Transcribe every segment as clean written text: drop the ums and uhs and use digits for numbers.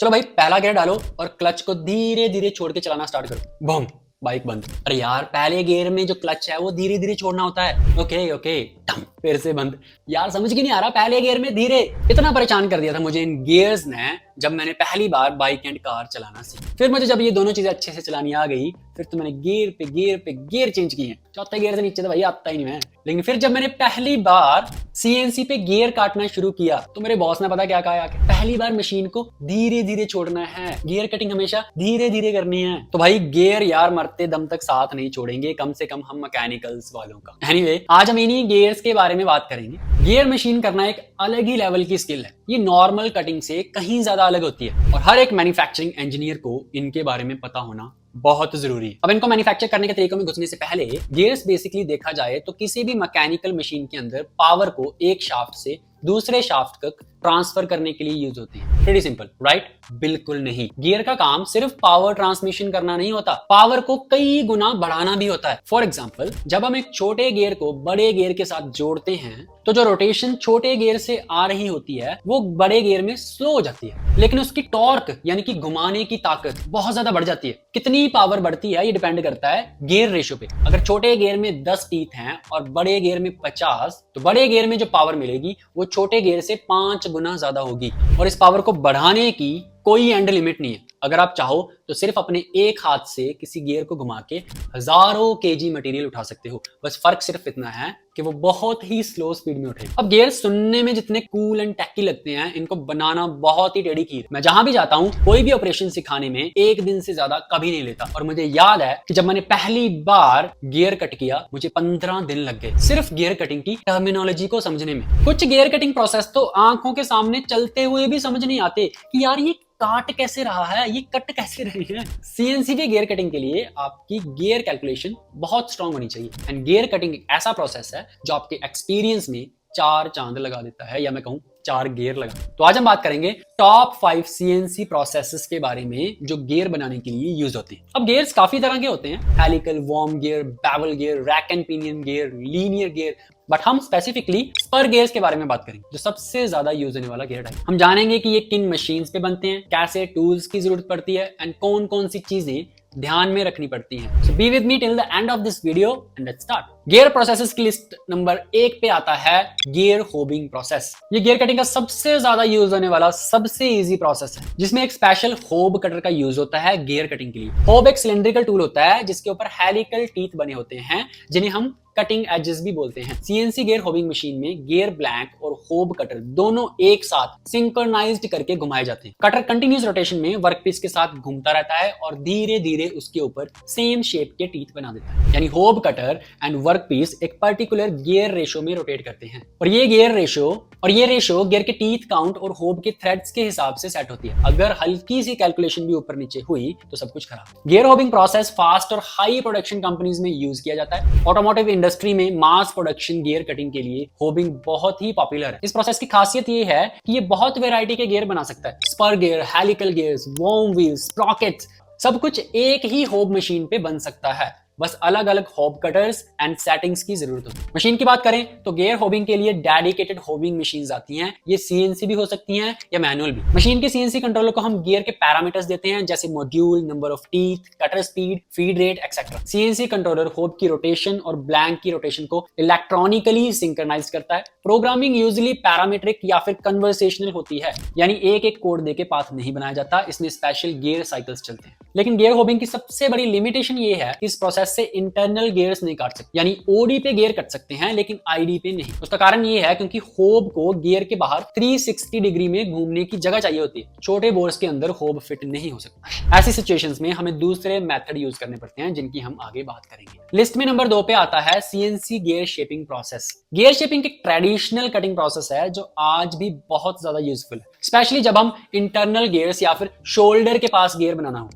चलो भाई पहला गियर डालो और क्लच को धीरे धीरे छोड़ के चलाना स्टार्ट करो। बम, बाइक बंद। अरे यार पहले गियर में जो क्लच है वो धीरे धीरे छोड़ना होता है। ओके ओके, फिर से बंद। यार समझ के नहीं आ रहा, पहले गियर में धीरे। इतना परेशान कर दिया था मुझे इन गियर्स ने जब मैंने पहली बार बाइक एंड कार चलाना सीखा। फिर मुझे जब ये दोनों चीजें अच्छे से चलानी आ गई, फिर तो मैंने गियर पे गियर पे गियर चेंज किए। चौथे गियर से नीचे तो भाई आता ही नहीं मैं। लेकिन फिर जब मैंने पहली बार सीएनसी पे गियर काटना शुरू किया तो मेरे बॉस ने पता क्या कहा, पहली बार मशीन को धीरे धीरे छोड़ना है, गियर कटिंग हमेशा धीरे धीरे करनी है। तो भाई गियर यार मरते दम तक साथ नहीं छोड़ेंगे, कम से कम हम मैकेनिकल्स वालों का। एनीवे, आज हम इन्हीं गियर्स के बारे में बात करेंगे। गियर मशीन करना एक अलग ही लेवल की स्किल है। ये नॉर्मल कटिंग से कहीं ज्यादा अलग होती है और हर एक मैन्युफैक्चरिंग इंजीनियर को इनके बारे में पता होना बहुत जरूरी है। अब इनको मैन्युफैक्चर करने के तरीकों में घुसने से पहले गियर्स बेसिकली देखा जाए तो किसी भी मैकेनिकल मशीन के अंदर पावर को एक शाफ्ट से दूसरे शाफ्ट तक ट्रांसफर करने के लिए यूज होती है। Pretty simple, right? बिल्कुल नहीं। गियर का काम सिर्फ पावर ट्रांसमिशन करना नहीं होता, पावर को कई गुना बढ़ाना भी होता है। फॉर एग्जांपल, जब हम एक छोटे गियर को बड़े गियर के साथ जोड़ते हैं तो जो रोटेशन छोटे गियर से आ रही होती है वो बड़े गियर में स्लो हो जाती है, लेकिन उसकी टॉर्क यानी कि घुमाने की ताकत बहुत ज्यादा बढ़ जाती है। कितनी पावर बढ़ती है ये डिपेंड करता है गियर रेशियो पे। अगर छोटे गियर में 10 टीथ हैं और बड़े गियर में 50, तो बड़े गियर में जो पावर मिलेगी वो छोटे गियर से 5 गुना ज्यादा होगी। और इस पावर को बढ़ाने की कोई एंड लिमिट नहीं है। अगर आप चाहो तो सिर्फ अपने एक हाथ से किसी गियर को घुमा के हजारों केजी मटेरियल उठा सकते हो। बस फर्क सिर्फ इतना है कि वो बहुत ही स्लो स्पीड में उठे। अब गियर सुनने में जितने कूल एंड टैकी लगते हैं, इनको बनाना बहुत ही टेढ़ी खीर। मैं जहां भी जाता हूं कोई भी ऑपरेशन सिखाने में एक दिन से ज्यादा कभी नहीं लेता। और मुझे याद है कि जब मैंने पहली बार गियर कट किया मुझे 15 दिन लग गए सिर्फ गियर कटिंग की टर्मिनोलॉजी को समझने में। कुछ गियर कटिंग प्रोसेस तो आंखों के सामने चलते हुए भी समझ नहीं आते कि यार ये काट कैसे रहा है, ये कट कैसे रही है। सीएनसी के गियर कटिंग के लिए आपकी गियर कैलकुलेशन बहुत स्ट्रांग होनी चाहिए। एंड गियर कटिंग एक ऐसा प्रोसेस है जो आपके एक्सपीरियंस में 4 चांद लगा देता है, या मैं कहूं 4 गियर लगा। तो आज हम बात करेंगे टॉप 5 सीएनसी प्रोसेसेस के बारे में जो गियर बनाने के लिए यूज होते हैं। अब गियर्स काफी तरह के होते हैं, helical, worm gear, bevel gear, rack and pinion gear, linear gear. But हम स्पेसिफिकली स्पर गियर्स के बारे में बात करेंगे जो सबसे ज्यादा यूज होने वाला गियर टाइप। हम जानेंगे कि ये किन मशीन्स पे बनते हैं, कैसे टूल्स की जरूरत पड़ती है एंड कौन कौन सी चीजें ध्यान में रखनी पड़ती हैं। So be with me till the end of this video and let's start. Gear processes की लिस्ट नंबर 1 पे आता है गियर होबिंग प्रोसेस। ये गियर कटिंग का सबसे ज्यादा यूज होने वाला सबसे इजी प्रोसेस है, जिसमें एक स्पेशल होब कटर का यूज होता है गियर कटिंग के लिए। होब एक सिलेंड्रिकल टूल होता है जिसके ऊपर हेलिकल टीथ बने होते हैं जिन्हें हम कटिंग एजेस भी बोलते हैं। सीएनसी गियर होबिंग मशीन में गियर ब्लैंक और होब कटर दोनों एक साथ सिंक्रोनाइज्ड करके घुमाए जाते हैं। कटर कंटिन्यूस रोटेशन में वर्कपीस के साथ घूमता रहता है और धीरे धीरे उसके ऊपर सेम शेप के टीथ बना देता है। यानी होब कटर एंड वर्कपीस एक पर्टिकुलर गियर रेशो में रोटेट करते हैं और ये रेशो गियर के टीथ काउंट और होब के थ्रेड्स के हिसाब से सेट होती है। अगर हल्की सी कैलकुलेशन भी ऊपर नीचे हुई तो सब कुछ खराब। गियर होबिंग प्रोसेस फास्ट और हाई प्रोडक्शन कंपनीज में यूज किया जाता है। ऑटोमोटिव इंडस्ट्री में मास प्रोडक्शन गियर कटिंग के लिए होबिंग बहुत ही पॉपुलर है। इस प्रोसेस की खासियत ये है कि ये बहुत वैरायटी के गियर बना सकता है। Spur gear, helical gears, worm wheels, sprockets, सब कुछ एक ही होब मशीन पे बन सकता है। बस अलग अलग होब कटर्स एंड सेटिंग्स की जरूरत होती है। मशीन की बात करें तो गियर होबिंग के लिए डेडिकेटेड होबिंग मशीन्स आती हैं। ये सीएनसी भी हो सकती हैं या मैनुअल भी। मशीन के सीएनसी कंट्रोलर को हम गियर के पैरामीटर्स देते हैं जैसे module, number of teeth, cutter speed, feed rate etcetera. CNC controller होब की रोटेशन और ब्लैंक की रोटेशन को इलेक्ट्रॉनिकली सिंक्रोनाइज करता है। प्रोग्रामिंग यूजुअली पैरामीट्रिक या फिर कन्वर्सेशनल होती है, यानी एक एक कोड देके पाथ नहीं बनाया जाता, इसमें स्पेशल गियर साइकिल्स चलते हैं। लेकिन गियर होबिंग की सबसे बड़ी लिमिटेशन ये है कि इस प्रोसेस से इंटरनल गियर्स नहीं काट सकते, यानी ओडी पे गियर कट सकते हैं लेकिन आईडी पे नहीं। उसका कारण ये है क्योंकि होब को गियर के बाहर 360 डिग्री में घूमने की जगह चाहिए होती है। छोटे बोर्स के अंदर होब फिट नहीं हो सकता। ऐसी सिचुएशंस में हमें दूसरे मेथड यूज करने पड़ते हैं जिनकी हम आगे बात करेंगे। लिस्ट में नंबर 2 पे आता है CNC gear shaping process. Gear shaping एक ट्रेडिशनल कटिंग प्रोसेस है जो आज भी बहुत ज्यादा यूजफुल है, स्पेशली जब हम इंटरनल गियर्स या फिर शोल्डर के पास गियर बनाना हो।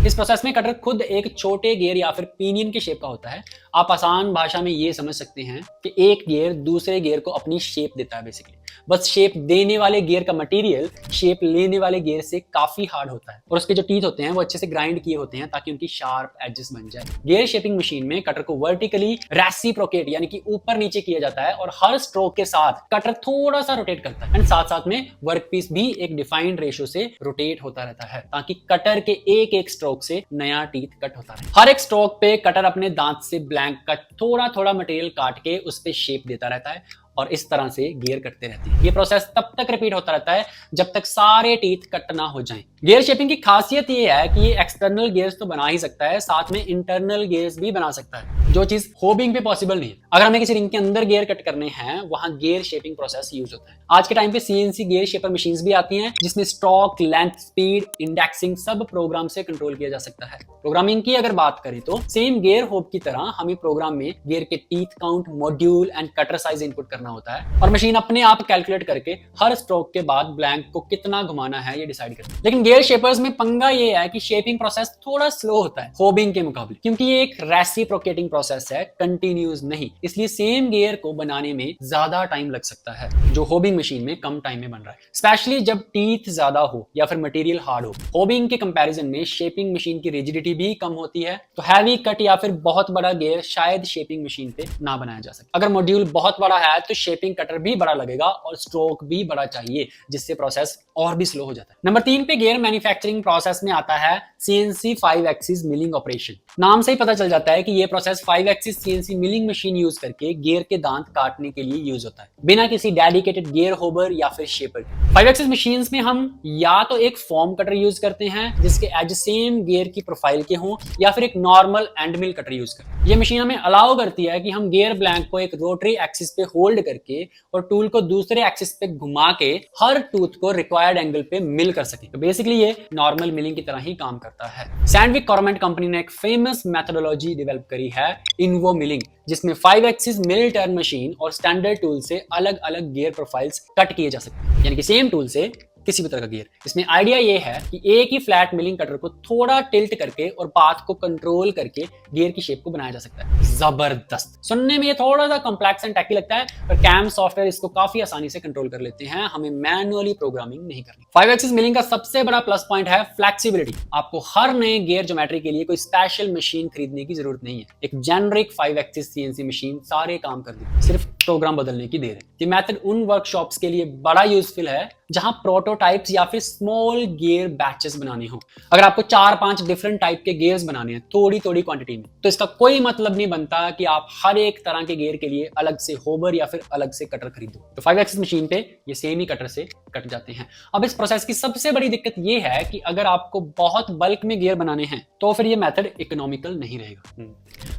इस प्रोसेस में कटर खुद एक छोटे गियर या फिर पिनियन के शेप का होता है। आप आसान भाषा में ये समझ सकते हैं कि एक गियर दूसरे गियर को अपनी शेप देता है बेसिकली। बस शेप देने वाले गियर का मटेरियल शेप लेने वाले गियर से काफी हार्ड होता है और उसके जो टीथ होते हैं वो अच्छे से ग्राइंड किए होते हैं ताकि उनकी शार्प एजेस बन जाए। गियर शेपिंग मशीन में कटर को वर्टिकली रेसिप्रोकेट यानी कि ऊपर नीचे किया जाता है और हर स्ट्रोक के साथ कटर थोड़ा सा रोटेट करता है एंड साथ साथ में वर्कपीस भी एक डिफाइंड रेशियो से रोटेट होता रहता है ताकि कटर के एक एक स्ट्रोक से नया टीथ कट होता रहे। हर एक स्ट्रोक पे कटर अपने दांत से ब्लैंक का थोड़ा थोड़ा मटेरियल काट के उस पे शेप देता रहता है और इस तरह से गियर कटते रहते हैं। ये प्रोसेस तब तक रिपीट होता रहता है जब तक सारे टीथ कट ना हो जाएं। गियर शेपिंग की खासियत ये है कि ये एक्सटर्नल गियर्स तो बना ही सकता है, साथ में इंटरनल गियर्स भी बना सकता है, जो चीज होबिंग पे पॉसिबल नहीं है। अगर हमें किसी रिंग के अंदर गियर कट करने हैं वहां गियर शेपिंग प्रोसेस यूज होता है। आज के टाइम पे सीएनसी गियर शेपर मशीन्स भी आती हैं जिसमें स्ट्रोक, लेंथ, स्पीड, इंडेक्सिंग सब प्रोग्राम से कंट्रोल किया जा सकता है। प्रोग्रामिंग की अगर बात करें तो सेम गियर होब की तरह हमें प्रोग्राम में गियर के teeth count, module end cutter size input करना होता है और मशीन अपने आप कैलकुलेट करके हर स्ट्रोक के बाद ब्लैंक को कितना घुमाना है ये डिसाइड करती है। लेकिन गियर शेपर्स में पंगा ये है कि शेपिंग प्रोसेस थोड़ा स्लो होता है होबिंग के मुकाबले, क्योंकि ये एक रेसिप्रोकेटिंग प्रोसेस है, कंटिन्यूस नहीं। इसलिए सेम गियर को बनाने में ज्यादा टाइम लग सकता है जो होबिंग मशीन में कम टाइम में बन रहा है, स्पेशली जब टीथ ज्यादा हो या फिर मटेरियल हार्ड हो। होबिंग के कंपैरिजन में शेपिंग मशीन की रिजिडिटी भी कम होती है, तो हैवी कट या फिर बहुत बड़ा गियर शायद शेपिंग मशीन पे ना बनाया जा सके। अगर मॉड्यूल बहुत बड़ा है तो शेपिंग कटर भी बड़ा लगेगा और स्ट्रोक भी बड़ा चाहिए, जिससे प्रोसेस और भी स्लो हो जाता है। नंबर 3 पे गियर मैन्युफैक्चरिंग प्रोसेस में आता है सीएनसी 5 एक्सिस मिलिंग ऑपरेशन। नाम से ही पता चल जाता है कि ये process 5 axis CNC milling machine use करके गियर के दांत काटने के लिए यूज होता है, बिना किसी डेडिकेटेड गियर होबर या फिर शेपर के। 5 एक्सिस मशीन्स में हम या तो एक फॉर्म कटर यूज करते हैं जिसके एज सेम गियर की प्रोफाइल के हों, या फिर एक normal and mill cutter use करते हैं। ये मशीन हमें अलाउ करती है कि हम गियर ब्लैंक को एक रोटरी एक्सिस पे होल्ड करके और टूल को दूसरे एक्सिस पे घुमा के हर टूथ को रिक्वायर्ड एंगल पे मिल कर सके। तो बेसिकली ये नॉर्मल मिलिंग की तरह ही काम करता है। सैंडविक कॉर्मेंट कंपनी ने एक फेमस मेथोडोलॉजी डेवलप करी है, इन्वो मिलिंग, जिसमें 5 एक्सिस मिल टर्न मशीन और स्टैंडर्ड टूल से अलग अलग गियर प्रोफाइल्स कट किए जा सकते हैं, यानी कि सेम टूल से किसी भी तरह का गियर। इसमें आइडिया ये है कि एक ही फ्लैट मिलिंग कटर को थोड़ा टिल्ट करके और पाथ को कंट्रोल करके गियर की शेप को बनाया जा सकता है। जबरदस्त। सुनने में ये थोड़ा सा कॉम्प्लेक्स एंड टैकी लगता है, पर कैम सॉफ्टवेयर इसको काफी आसानी से कंट्रोल कर लेते हैं, हमें मैनुअली प्रोग्रामिंग नहीं करनी। 5 एक्सिस मिलिंग का सबसे बड़ा प्लस पॉइंट है फ्लेक्सिबिलिटी। आपको हर नए गियर ज्योमेट्री के लिए कोई स्पेशल मशीन खरीदने की जरूरत नहीं है। एक जेनरिक 5 एक्सिस सीएनसी मशीन सारे काम कर देती है, सिर्फ प्रोग्राम बदलने की देर है। ये मेथड उन वर्कशॉप्स के लिए बड़ा यूजफुल है जहां प्रोटोटाइप्स या फिर स्मॉल गियर बैचेस बनाने हो। अगर आपको 4-5 डिफरेंट टाइप के गियर्स बनाने हैं थोड़ी थोड़ी क्वांटिटी में, तो इसका कोई मतलब नहीं बनता कि आप हर एक तरह के गियर के लिए अलग से होबर या फिर अलग से कटर खरीदो। तो 5 एक्सिस मशीन पे ये सेम ही कटर से कट जाते हैं। अब इस प्रोसेस की सबसे बड़ी दिक्कत ये है कि अगर आपको बहुत बल्क में गियर बनाने हैं तो फिर ये मेथड इकोनॉमिकल नहीं रहेगा।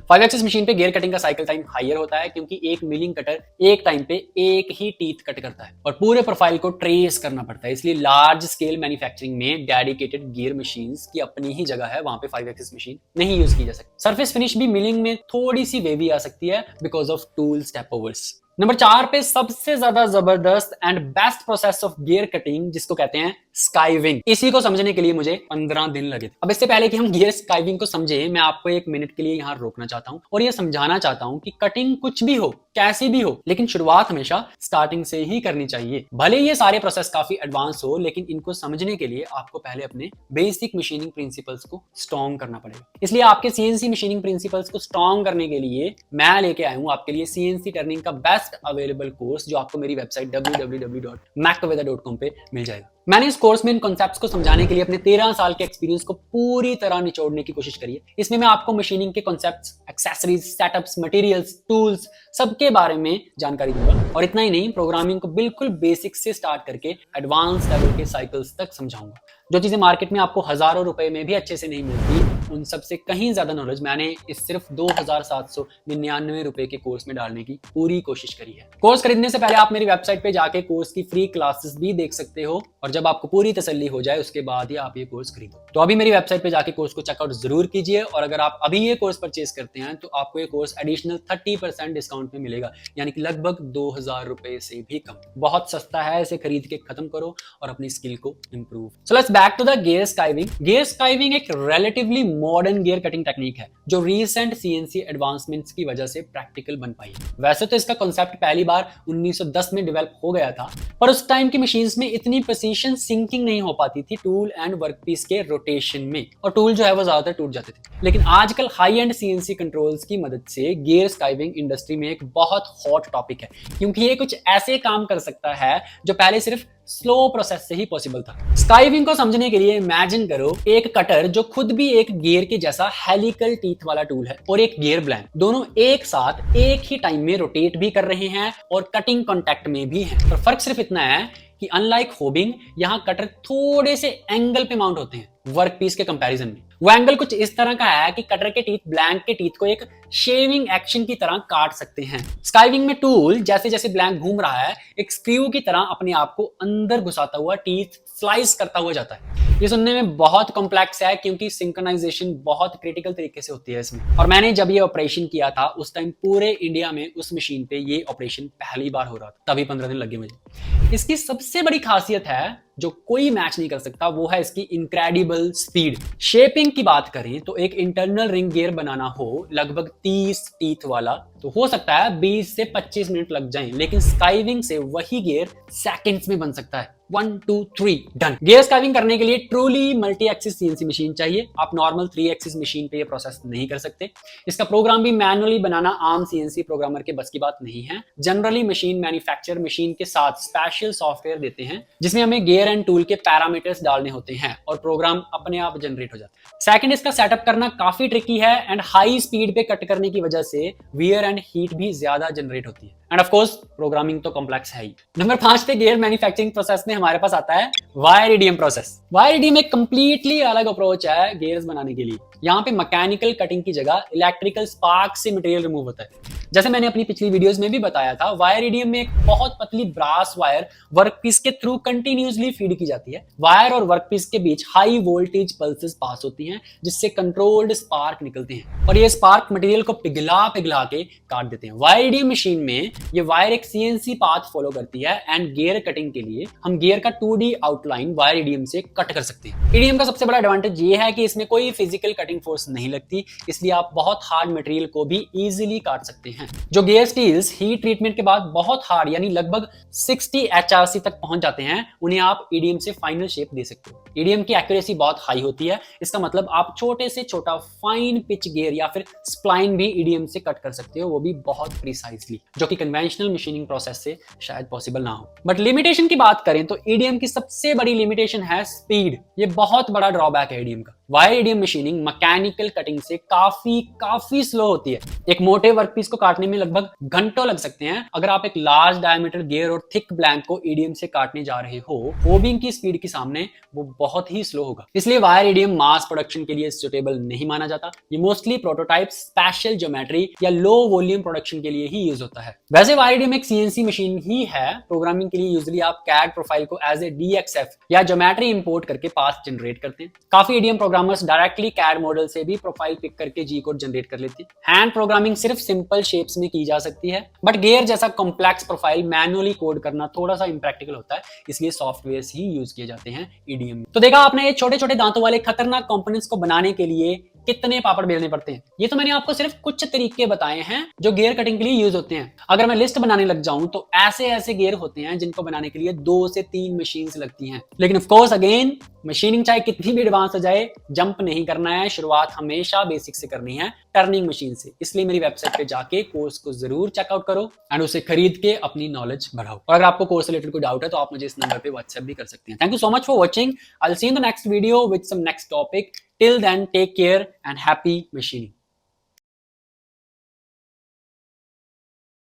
5 एक्सिस मशीन पे गियर कटिंग का साइकिल टाइम हायर होता है, क्योंकि एक मिलिंग कटर एक टाइम पे एक ही टीथ कट करता है और पूरे प्रोफाइल को ट्रेस करना पड़ता है। इसलिए लार्ज स्केल मैन्युफैक्चरिंग में डेडिकेटेड गियर मशीन्स की अपनी ही जगह है, वहां पे 5 एक्सिस मशीन नहीं यूज की जा सकती। सरफेस फिनिश भी मिलिंग में थोड़ी सी वेवी आ सकती है because of tool step overs. Number 4 पे सबसे ज्यादा जबरदस्त and best process of gear cutting, जिसको कहते हैं स्काइविंग। इसी को समझने के लिए मुझे 15 दिन लगे थे। अब इससे पहले कि हम गियर स्काइविंग को समझे, मैं आपको 1 मिनट के लिए यहाँ रोकना चाहता हूँ और ये समझाना चाहता हूँ कि कटिंग कुछ भी हो, कैसी भी हो, लेकिन शुरुआत हमेशा स्टार्टिंग से ही करनी चाहिए। भले ये सारे प्रोसेस काफी एडवांस हो, लेकिन इनको समझने के लिए आपको पहले अपने बेसिक मशीनिंग प्रिंसिपल्स को स्ट्रॉन्ग करना पड़ेगा। इसलिए आपके सीएनसी मशीनिंग प्रिंसिपल्स को स्ट्रॉन्ग करने के लिए मैं लेके आया हूँ आपके लिए सीएनसी टर्निंग का बेस्ट अवेलेबल कोर्स, जो आपको मेरी वेबसाइट www.macaveda.com पे मिल जाएगा। मैंने इस कोर्स में इन कॉन्सेप्ट्स को समझाने के लिए अपने 13 साल के एक्सपीरियंस को पूरी तरह निचोड़ने की कोशिश करी है। इसमें मैं आपको मशीनिंग के concepts, accessories, setups, materials, tools सबके बारे में जानकारी दूंगा, और इतना ही नहीं, प्रोग्रामिंग को बिल्कुल बेसिक से स्टार्ट करके एडवांस लेवल के साइकिल्स तक समझाऊंगा। जो चीजें मार्केट में आपको हजारों रुपए में भी अच्छे से नहीं मिलती, उन सबसे कहीं ज्यादा नॉलेज मैंने इस सिर्फ 2799 रुपए के कोर्स में डालने की पूरी कोशिश करी है। कोर्स खरीदने से पहले आप मेरी वेबसाइट पे जाके कोर्स की फ्री क्लासेस भी देख सकते हो, और जब आपको पूरी तसल्ली हो जाए उसके बाद ही आप ये कोर्स खरीदो। तो अभी मेरी वेबसाइट पे जाके कोर्स को चेकआउट जरूर कीजिए, और अगर आप अभी ये कोर्स परचेज करते हैं तो आपको ये कोर्स एडिशनल 30% डिस्काउंट में मिलेगा, यानी कि लगभग 2000 रुपए से भी कम। बहुत सस्ता है, इसे खरीद के खत्म करो और अपनी स्किल को improve. So let's back to the gear skiving. Gear skiving एक relatively modern gear cutting technique है जो रीसेंट सीएनसी एडवांसमेंट्स की वजह से प्रैक्टिकल बन पाई है। वैसे तो इसका कॉन्सेप्ट पहली बार 1910 में डेवलप हो गया था, पर उस टाइम की मशीन्स में इतनी प्रिसीशन सिंकिंग नहीं हो पाती थी टूल एंड वर्कपीस के रोटेशन में, और टूल जो है वो ज्यादातर टूट जाते थे। लेकिन आजकल हाई एंड सीएनसी कंट्रोल्स की मदद से गियर स्काइविंग इंडस्ट्री में एक बहुत हॉट टॉपिक है, क्योंकि ये कुछ ऐसे काम कर सकता है जो पहले सिर्फ स्लो प्रोसेस से ही पॉसिबल था। स्काइविंग को समझने के लिए इमेजिन करो एक कटर जो खुद भी एक गियर के जैसा हेलिकल टीथ वाला टूल है और एक गियर ब्लैंक, दोनों एक साथ एक ही टाइम में रोटेट भी कर रहे हैं और कटिंग कॉन्टैक्ट में भी हैं। पर फर्क सिर्फ इतना है कि अनलाइक होबिंग, यहाँ कटर थोड़े से एंगल पे माउंट होते हैं वर्कपीस के कंपैरिजन में। वो एंगल कुछ इस तरह का है कि कटर के टीथ ब्लैंक के टीथ को एक शेविंग एक्शन की तरह काट सकते हैं। स्काइविंग में टूल जैसे जैसे ब्लैंक घूम रहा है, एक स्क्रू की तरह अपने आप को अंदर घुसाता हुआ टीथ स्लाइस करता हुआ जाता है। ये सुनने में बहुत कॉम्प्लेक्स है क्योंकि सिंक्रोनाइजेशन बहुत क्रिटिकल तरीके से होती है इसमें। और मैंने जब ये ऑपरेशन किया था उस टाइम पूरे इंडिया में उस मशीन पे ये ऑपरेशन पहली बार हो रहा था, तभी 15 दिन लगे मुझे। इसकी सबसे बड़ी खासियत है जो कोई मैच नहीं कर सकता, वो है इसकी इनक्रेडिबल स्पीड। शेपिंग की बात करें तो एक इंटरनल रिंग गियर बनाना हो लगभग 30 टीथ वाला तो हो सकता है 20 से 25 मिनट लग जाएं, लेकिन स्काइविंग से वही गियर सेकंड्स में बन सकता है। 1 2 3 डन। गियर स्काइविंग करने के लिए truly multi axis CNC machine चाहिए। आप नॉर्मल 3 एक्सिस मशीन पे ये प्रोसेस नहीं कर सकते। इसका प्रोग्राम भी मैनुअली बनाना आम सीएनसी प्रोग्रामर के बस की बात नहीं है। जनरली मशीन मैन्युफैक्चरर मशीन के साथ स्पेशल सॉफ्टवेयर देते हैं जिसमें हमें गियर एंड टूल के पैरामीटर्स डालने होते हैं और प्रोग्राम अपने आप जनरेट हो जाता है। सेकंड, इसका सेटअप करना काफी ट्रिकी है एंड हाई स्पीड पे कट करने की वजह से वियर एंड हीट भी ज्यादा जनरेट होती है। एंड ऑफ कोर्स प्रोग्रामिंग तो कॉम्प्लेक्स है ही। नंबर 5 पे गियर मैन्युफैक्चरिंग प्रोसेस में हमारे पास आता है wire EDM process. Wire EDM एक कंप्लीटली अलग अप्रोच है गियर्स बनाने के लिए। यहाँ पे मैकेनिकल कटिंग की जगह इलेक्ट्रिकल स्पार्क से मटेरियल रिमूव होता है। जैसे मैंने अपनी पिछली वीडियोस में भी बताया था, वायर ईडीएम में एक बहुत पतली ब्रास वायर वर्कपीस के थ्रू कंटिन्यूअसली फीड की जाती है। वायर और वर्कपीस के बीच हाई वोल्टेज पल्सेस पास होती हैं जिससे कंट्रोल्ड स्पार्क निकलते हैं और ये स्पार्क मटेरियल को पिघला पिघला के काट देते हैं। वायर ईडीएम मशीन में ये वायर एक सीएनसी पाथ फॉलो करती है एंड गियर कटिंग के लिए हम गियर का 2D आउटलाइन वायर ईडीएम से कट कर सकते हैं। ईडीएम का सबसे बड़ा एडवांटेज ये है कि इसमें कोई फिजिकल कटिंग फोर्स नहीं लगती, इसलिए आप बहुत हार्ड मटेरियल को भी इजीली काट सकते हैं। जो गियर स्टील्स हीट ट्रीटमेंट के बाद बहुत हार्ड यानी लगभग 60 HRC तक पहुंच जाते हैं, उन्हें आप ईडीएम से फाइनल शेप दे सकते हो। ईडीएम की एक्यूरेसी बहुत हाई होती है। इसका मतलब आप छोटे से छोटा फाइन पिच गियर या फिर स्प्लाइन भी ईडीएम से कट कर सकते हो, वो भी बहुत प्रिसाइजली, जो कि कन्वेंशनल मशीनिंग प्रोसेस से शायद पॉसिबल ना हो। बट लिमिटेशन की बात करें तो ईडीएम की सबसे बड़ी लिमिटेशन है स्पीड। ये बहुत बड़ा ड्रॉबैक है ईडीएम का। Wire EDM machining mechanical cutting से काफी स्लो होती है। एक मोटे वर्कपीस को काटने में लगभग घंटों लग सकते हैं अगर आप एक लार्ज डायमीटर गियर और थिक ब्लैंक को ईडीएम से काटने जा रहे हो। होबिंग की स्पीड के सामने वो बहुत ही स्लो होगा, इसलिए वायर ईडीएम मास प्रोडक्शन के लिए सुटेबल नहीं माना जाता। ये मोस्टली प्रोटोटाइप, स्पेशल ज्योमेट्री या लो वॉल्यूम प्रोडक्शन के लिए ही यूज होता है। वैसे वायर ईडीएम एक सीएनसी मशीन ही है। प्रोग्रामिंग के लिए यूजुअली आप कैड प्रोफाइल को एज ए DXF या ज्योमेट्री इंपोर्ट करके पाथ जनरेट करते हैं। काफी EDM programmers directly CAD model से भी प्रोफाइल पिक करके जी कोड जनरेट कर लेते हैं। हैंड प्रोग्रामिंग सिर्फ सिंपल शेप्स में की जा सकती है, बट गियर जैसा कॉम्प्लेक्स प्रोफाइल मैनुअली कोड करना थोड़ा सा इंप्रैक्टिकल होता है, इसलिए सॉफ्टवेयर ही यूज किए जाते हैं ईडीएम में। तो देखा आपने, ये छोटे छोटे दांतों वाले खतरनाक कंपोनेंट्स को बनाने के लिए कितने पापड़ बेलने पड़ते हैं। ये तो मैंने आपको सिर्फ कुछ तरीके बताए हैं जो गियर कटिंग के लिए यूज होते हैं। अगर मैं लिस्ट बनाने लग जाऊं तो ऐसे गियर होते हैं जिनको बनाने के लिए 2 से 3 मशीन्स लगती हैं। लेकिन ऑफ कोर्स अगेन, मशीनिंग चाहे कितनी भी एडवांस हो जाए, जंप नहीं करना है। शुरुआत हमेशा बेसिक से करनी है, टर्निंग मशीन से। इसलिए मेरी वेबसाइट पे जाके कोर्स को जरूर चेकआउट करो एंड उसे खरीद के अपनी नॉलेज बढ़ाओ। और अगर आपको कोर्स रिलेटेड कोई डाउट है तो आप मुझे इस नंबर पे व्हाट्सएप भी कर सकते हैं। Thank you so much for watching. I will see you in the next video with some next topic. Till then, take care and happy machining.